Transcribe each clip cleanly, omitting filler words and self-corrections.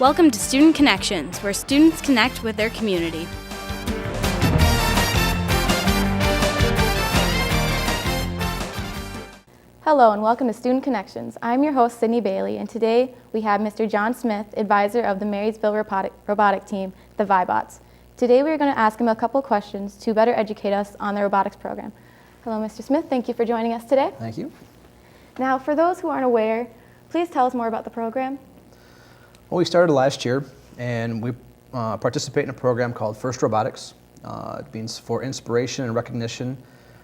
Welcome to Student Connections, where students connect with their community. Hello and welcome to Student Connections. I'm your host, Sydney Bailey, and today we have Mr. John Smith, advisor of the Marysville robotic team, the Vibots. Today we are going to ask him a couple of questions to better educate us on the robotics program. Hello, Mr. Smith. Thank you for joining us today. Thank you. Now, for those who aren't aware, please tell us more about the program. Well, we started last year, and we participate in a program called First Robotics. It means for inspiration and recognition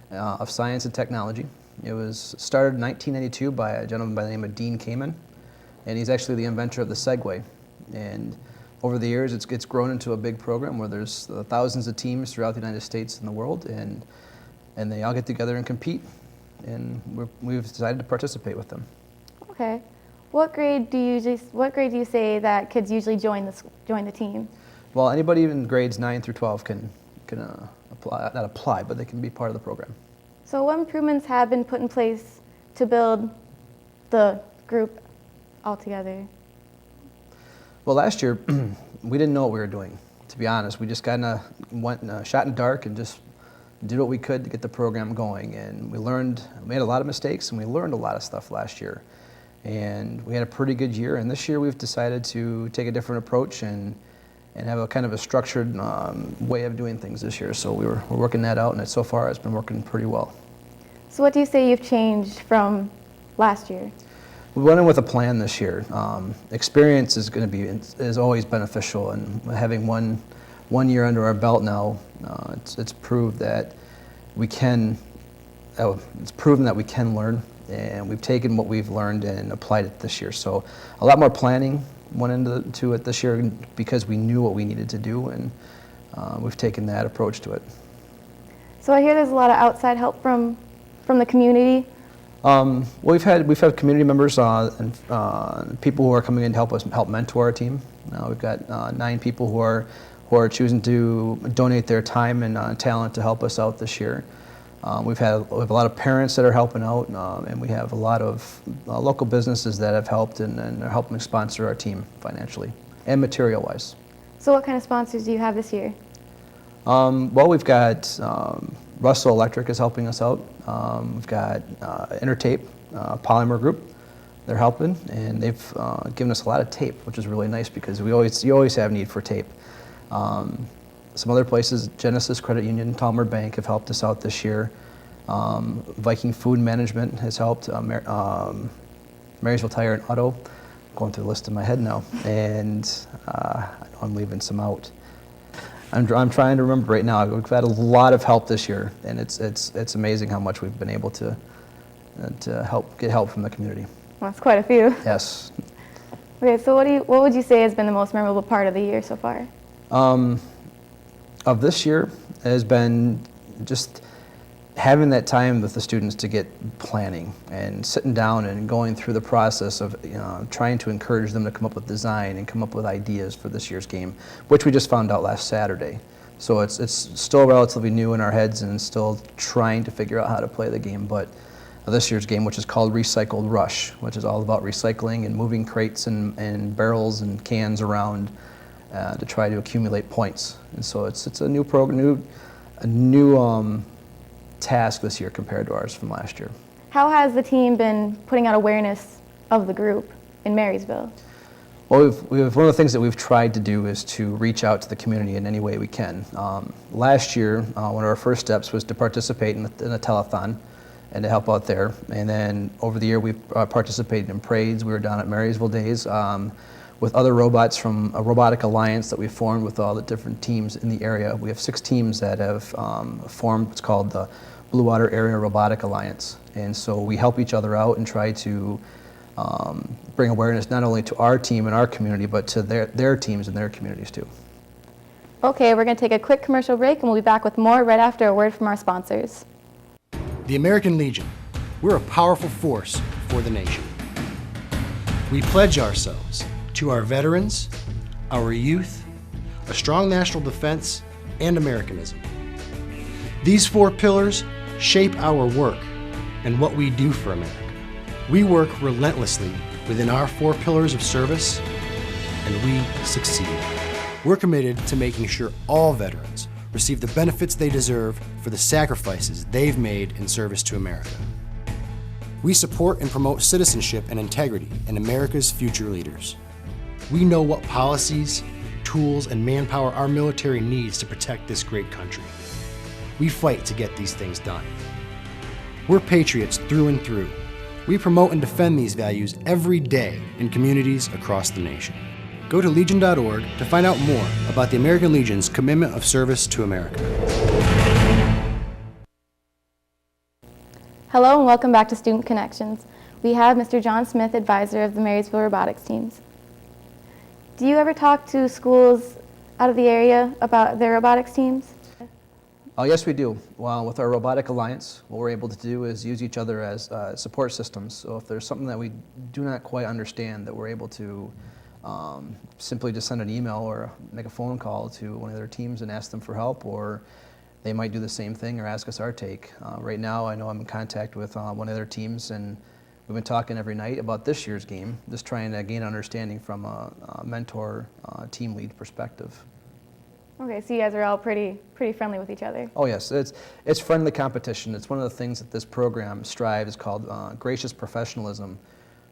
of science and technology. It was started in 1992 by a gentleman by the name of Dean Kamen, and he's actually the inventor of the Segway. And over the years, it's grown into a big program where there's thousands of teams throughout the United States and the world, and they all get together and compete, and we've decided to participate with them. Okay. What grade do you say that kids usually join the team? Well, anybody in grades 9 through 12 can apply, but they can be part of the program. So what improvements have been put in place to build the group altogether? Well, last year, we didn't know what we were doing, to be honest. We just kind of went shot in the dark and just did what we could to get the program going. And we made a lot of mistakes, and we learned a lot of stuff last year. And we had a pretty good year, and this year we've decided to take a different approach and have a kind of a structured way of doing things this year. So we're working that out, and so far it's been working pretty well. So what do you say you've changed from last year? We went in with a plan this year. Experience is always beneficial, and having one year under our belt now, it's proved that we can. It's proven that we can learn, and we've taken what we've learned and applied it this year. So a lot more planning went into it this year because we knew what we needed to do, and we've taken that approach to it. So I hear there's a lot of outside help from the community. Well, we've had community members and people who are coming in to help mentor our team. We've got 9 people who are choosing to donate their time and talent to help us out this year. We have a lot of parents that are helping out, and we have a lot of local businesses that have helped and are helping sponsor our team financially and material-wise. So what kind of sponsors do you have this year? Well, we've got Russell Electric is helping us out. We've got Intertape, Polymer Group. They're helping, and they've given us a lot of tape, which is really nice because you always have need for tape. Some other places, Genesis Credit Union, Talmer Bank have helped us out this year. Viking Food Management has helped. Marysville Tire and Auto, going through the list in my head now, and I know I'm leaving some out. I'm trying to remember right now. We've had a lot of help this year, and it's amazing how much we've been able to get help from the community. Well, that's quite a few. Yes. Okay, so what would you say has been the most memorable part of the year so far? Of this year has been just having that time with the students to get planning and sitting down and going through the process of trying to encourage them to come up with design and come up with ideas for this year's game, which we just found out last Saturday. So it's still relatively new in our heads and still trying to figure out how to play the game. But this year's game, which is called Recycled Rush, which is all about recycling and moving crates and barrels and cans around to try to accumulate points. And so it's a new program, a new task this year compared to ours from last year. How has the team been putting out awareness of the group in Marysville? Well, one of the things that we've tried to do is to reach out to the community in any way we can. Last year, one of our first steps was to participate in a telethon and to help out there. And then over the year, we've participated in parades. We were down at Marysville Days with other robots from a robotic alliance that we formed with all the different teams in the area. We have 6 teams that have formed what's called the Blue Water Area Robotic Alliance. And so we help each other out and try to bring awareness not only to our team and our community, but to their teams and their communities too. Okay, we're going to take a quick commercial break, and we'll be back with more right after a word from our sponsors. The American Legion. We're a powerful force for the nation. We pledge ourselves to our veterans, our youth, a strong national defense, and Americanism. These 4 pillars shape our work and what we do for America. We work relentlessly within our 4 pillars of service and we succeed. We're committed to making sure all veterans receive the benefits they deserve for the sacrifices they've made in service to America. We support and promote citizenship and integrity in America's future leaders. We know what policies, tools, and manpower our military needs to protect this great country. We fight to get these things done. We're patriots through and through. We promote and defend these values every day in communities across the nation. Go to legion.org to find out more about the American Legion's commitment of service to America. Hello and welcome back to Student Connections. We have Mr. John Smith, advisor of the Marysville Robotics teams. Do you ever talk to schools out of the area about their robotics teams? Oh, yes, we do. Well, with our Robotic Alliance, what we're able to do is use each other as support systems. So if there's something that we do not quite understand, that we're able to simply just send an email or make a phone call to one of their teams and ask them for help, or they might do the same thing or ask us our take. Right now, I know I'm in contact with one of their teams, and we've been talking every night about this year's game, just trying to gain understanding from a mentor, team lead perspective. Okay, so you guys are all pretty friendly with each other. Oh yes, it's friendly competition. It's one of the things that this program strives, called gracious professionalism,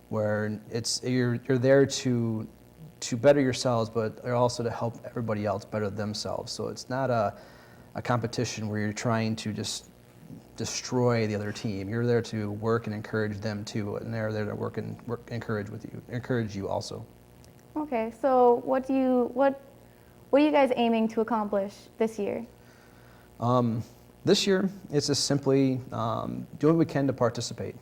where you're there to better yourselves, but also to help everybody else better themselves. So it's not a competition where you're trying to just destroy the other team. You're there to work and encourage them too, and they're there to work and encourage you also. Okay, so what are you guys aiming to accomplish this year? This year, it's just simply doing what we can to participate.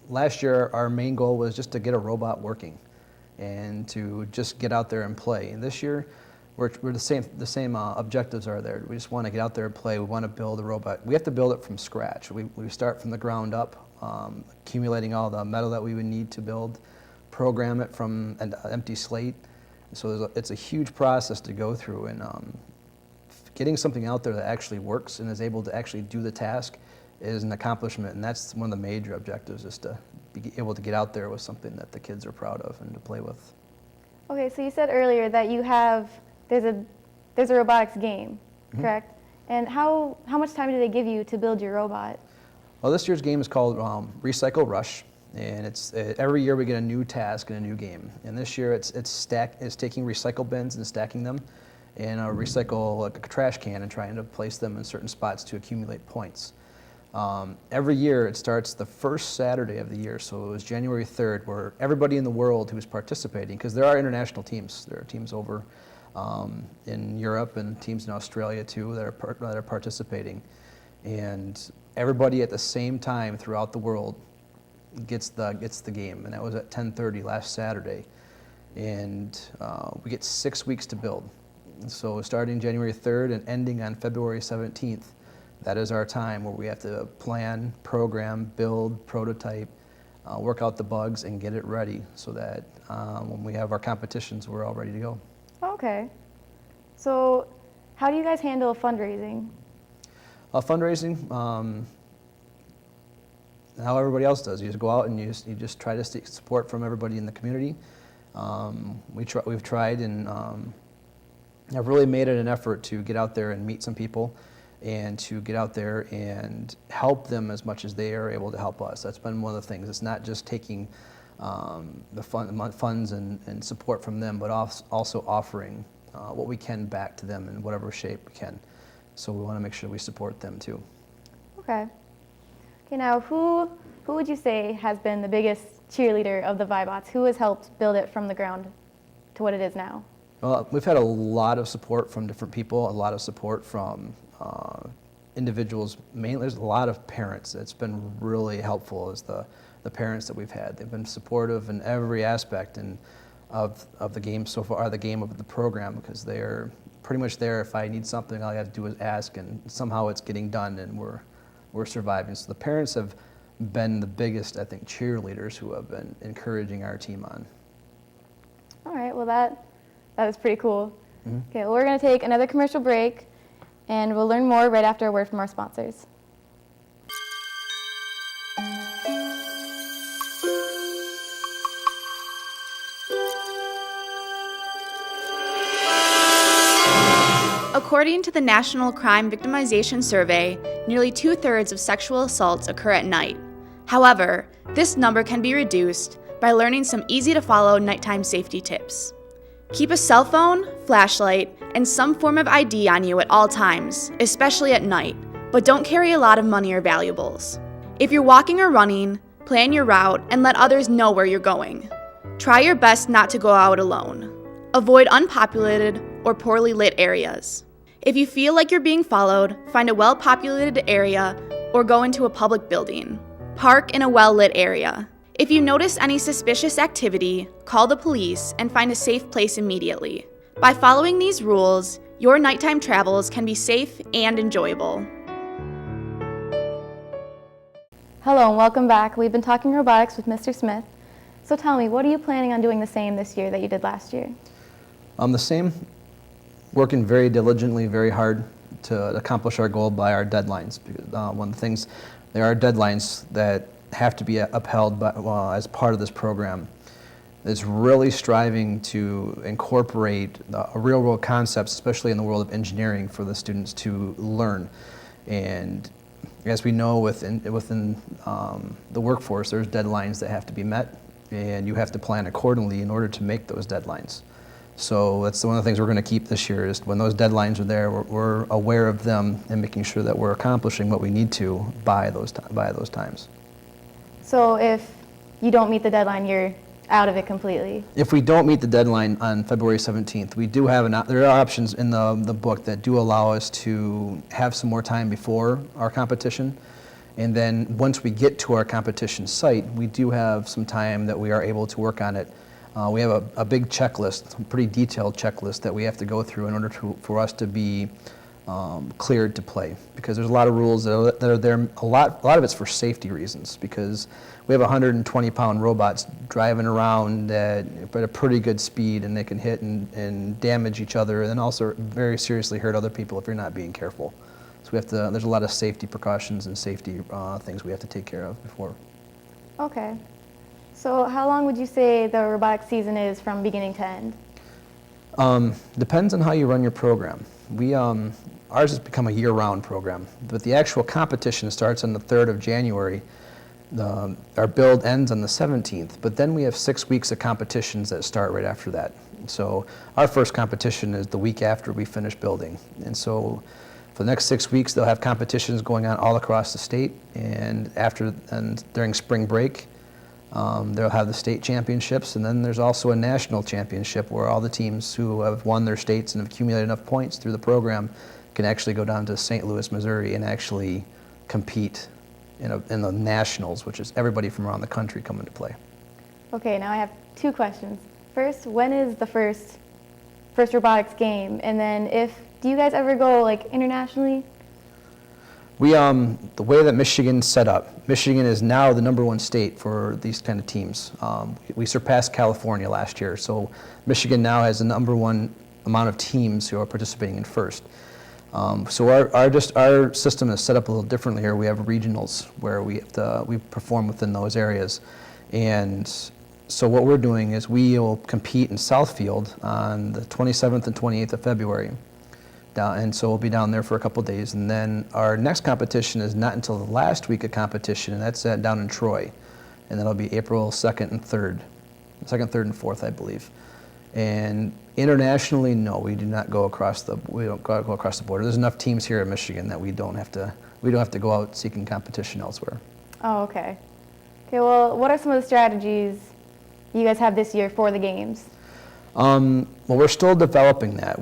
Last year, our main goal was just to get a robot working and to just get out there and play. And this year, we're the same objectives are there. We just want to get out there and play. We want to build a robot. We have to build it from scratch. We start from the ground up, accumulating all the metal that we would need to build, program it from an empty slate. So it's a huge process to go through, and getting something out there that actually works and is able to actually do the task is an accomplishment, and that's one of the major objectives, is to be able to get out there with something that the kids are proud of and to play with. Okay, so you said earlier that there's a robotics game, correct? And how much time do they give you to build your robot? Well, this year's game is called Recycle Rush. And it's every year we get a new task and a new game. And this year it's taking recycle bins and stacking them in a recycle like a trash can and trying to place them in certain spots to accumulate points. Every year it starts the first Saturday of the year, so it was January 3rd, where everybody in the world who's participating, because there are international teams, there are teams over in Europe and teams in Australia too that are participating, and everybody at the same time throughout the world gets the game, and that was at 10:30 last Saturday, and we get 6 weeks to build. So starting January 3rd and ending on February 17th, that is our time where we have to plan, program, build, prototype, work out the bugs, and get it ready so that when we have our competitions, we're all ready to go. Okay. So how do you guys handle fundraising? Fundraising, how everybody else does. You just go out and you just try to seek support from everybody in the community. We've tried and have really made it an effort to get out there and meet some people and to get out there and help them as much as they are able to help us. That's been one of the things. It's not just taking the funds and support from them, but also offering what we can back to them in whatever shape we can. So we want to make sure we support them too. Okay. Okay, now who would you say has been the biggest cheerleader of the Vibots? Who has helped build it from the ground to what it is now? Well, we've had a lot of support from different people, a lot of support from individuals. Mainly, there's a lot of parents. It's been really helpful as the parents that we've had. They've been supportive in every aspect of the game so far, of the program, because they're pretty much there. If I need something, all I have to do is ask, and somehow it's getting done, and we're surviving. So the parents have been the biggest, I think, cheerleaders who have been encouraging our team on. All right, well that is pretty cool. Okay, well we're going to take another commercial break, and we'll learn more right after a word from our sponsors. According to the National Crime Victimization Survey, nearly 2/3 of sexual assaults occur at night. However, this number can be reduced by learning some easy-to-follow nighttime safety tips. Keep a cell phone, flashlight, and some form of ID on you at all times, especially at night, but don't carry a lot of money or valuables. If you're walking or running, plan your route and let others know where you're going. Try your best not to go out alone. Avoid unpopulated or poorly lit areas. If you feel like you're being followed, find a well-populated area or go into a public building. Park in a well-lit area. If you notice any suspicious activity, call the police and find a safe place immediately. By following these rules, your nighttime travels can be safe and enjoyable. Hello and welcome back. We've been talking robotics with Mr. Smith. So tell me, what are you planning on doing the same this year that you did last year? The same, working very diligently, very hard to accomplish our goal by our deadlines. Because, one of the things, there are deadlines that have to be upheld by, as part of this program. It's really striving to incorporate real-world concepts, especially in the world of engineering, for the students to learn. And as we know, within the workforce, there's deadlines that have to be met, and you have to plan accordingly in order to make those deadlines. So that's one of the things we're going to keep this year, is when those deadlines are there, we're aware of them and making sure that we're accomplishing what we need to by those times. So if you don't meet the deadline, you're out of it completely? If we don't meet the deadline on February 17th, we do have there are options in the book that do allow us to have some more time before our competition. And then once we get to our competition site, we do have some time that we are able to work on it. We have a big checklist, a pretty detailed checklist that we have to go through in order for us to be cleared to play, because there's a lot of rules that are there. A lot of it's for safety reasons, because we have 120-pound robots driving around at a pretty good speed, and they can hit and damage each other, and then also very seriously hurt other people if you're not being careful. So there's a lot of safety precautions and safety things we have to take care of before. Okay. So how long would you say the robotics season is from beginning to end? Depends on how you run your program. Ours has become a year-round program, but the actual competition starts on the 3rd of January. Our build ends on the 17th, but then we have 6 weeks of competitions that start right after that. So our first competition is the week after we finish building. And so for the next 6 weeks, they'll have competitions going on all across the state, and during spring break, they'll have the state championships, and then there's also a national championship where all the teams who have won their states and have accumulated enough points through the program can actually go down to St. Louis, Missouri, and actually compete in the nationals, which is everybody from around the country coming to play. Okay, now I have 2 questions. First, when is the first robotics game? And then do you guys ever go like internationally? We, the way that Michigan's set up, Michigan is now the #1 state for these kind of teams. We surpassed California last year, so Michigan now has the #1 amount of teams who are participating in first. So our system is set up a little differently here. We have regionals where we perform within those areas, and so what we're doing is we will compete in Southfield on the 27th and 28th of February. And so we'll be down there for a couple days, and then our next competition is not until the last week of competition, and that's down in Troy, and that'll be April 2nd and 3rd, 2nd, 3rd, and 4th, I believe. And internationally, no, we don't go across the border. There's enough teams here in Michigan that we don't have to go out seeking competition elsewhere. Oh, okay. Okay, well, what are some of the strategies you guys have this year for the games? Well, we're still developing that.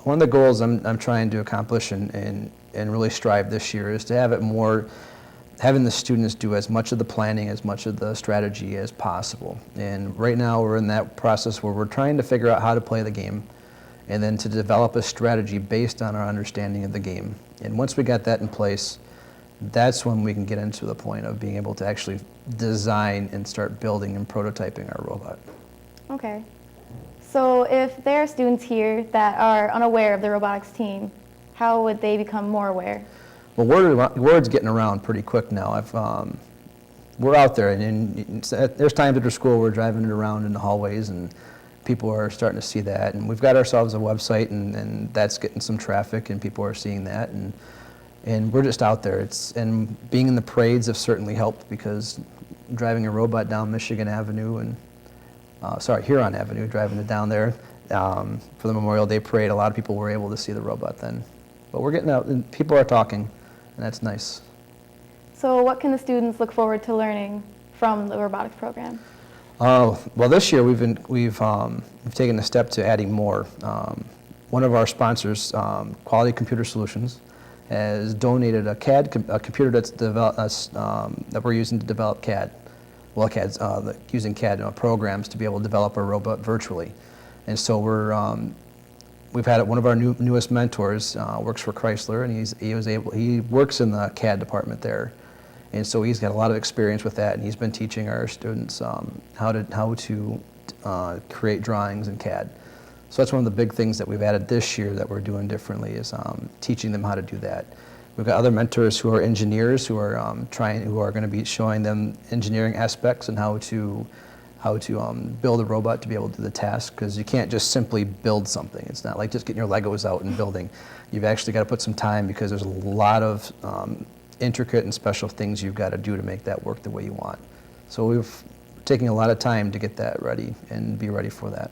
One of the goals I'm trying to accomplish and really strive this year is to have it more, having the students do as much of the planning, as much of the strategy as possible. And right now we're in that process where we're trying to figure out how to play the game, and then to develop a strategy based on our understanding of the game. And once we got that in place, that's when we can get into the point of being able to actually design and start building and prototyping our robot. Okay. So if there are students here that are unaware of the robotics team, how would they become more aware? Well, word's getting around pretty quick now. We're out there, and there's times after school we're driving it around in the hallways and people are starting to see that. And we've got ourselves a website, and that's getting some traffic, and people are seeing that. And we're just out there. And being in the parades have certainly helped, because driving a robot down Michigan Avenue and, Huron Avenue, driving it down there for the Memorial Day Parade, a lot of people were able to see the robot then. But we're getting out, and people are talking, and that's nice. So what can the students look forward to learning from the robotics program? Well, this year we've taken a step to adding more. One of our sponsors, Quality Computer Solutions, has donated a computer that's developed, that we're using to develop CAD. Well, using CAD programs to be able to develop a robot virtually. And so we've had one of our newest mentors works for Chrysler, and he works in the CAD department there. And so he's got a lot of experience with that, and he's been teaching our students how to create drawings in CAD. So that's one of the big things that we've added this year that we're doing differently, is teaching them how to do that. We've got other mentors who are engineers who are going to be showing them engineering aspects and how to build a robot to be able to do the task, because you can't just simply build something. It's not like just getting your Legos out and building. You've actually got to put some time, because there's a lot of intricate and special things you've got to do to make that work the way you want. So we've taken a lot of time to get that ready and be ready for that.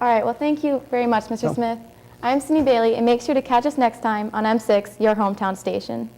All right, well, thank you very much, Mr. Smith. I'm Cindy Bailey, and make sure to catch us next time on M6, your hometown station.